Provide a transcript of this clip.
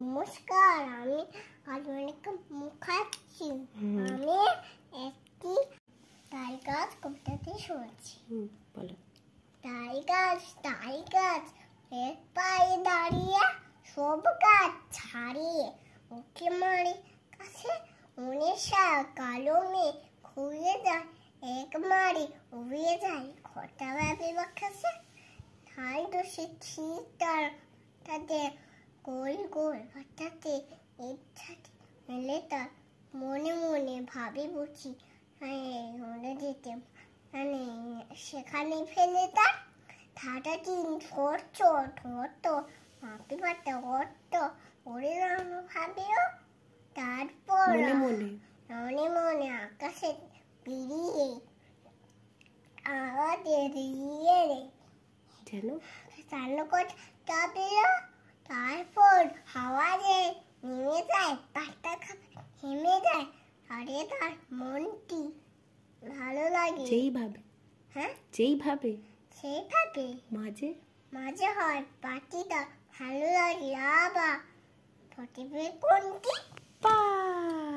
নমস্কার, আমি আধুনিক মুখার্জি। আমি একটি তাল গাছ কবিতাটি শুনেছি। বলো। তাল গাছ এক পায়ে দাঁড়িয়ে, সব গাছ ছাড়িয়ে ওকে মারি কাছে উনিশা কালো মেয়ে খুঁড়ে যায়, এক মারি উড়িয়ে যায় খটা ভাবে বাকাছে। তাই দোষে ঠিক তাদের গোল গোল হঠাৎ ইচ্ছাটি মেলে তার মনে মনে ভাবি বুঝি মনে যেতে মানে সেখানে ফেলে তার ঠাটা দিন ছোট মাপি পাটা অর্থ ওরে ভাবিও। তারপর মনে মনে আকাশে বেরিয়ে আওয়াজের ইয়ে যেন চালকটা পেল। তারপর হাওয়াজে নেমে যায়, পাতা থেমে যায়, আরে তার মনটি ভালো লাগে যেইভাবে সেইভাবে মাঝে হয় পাটিটা ভালো লাগে আবার ফটিবে কোনটি।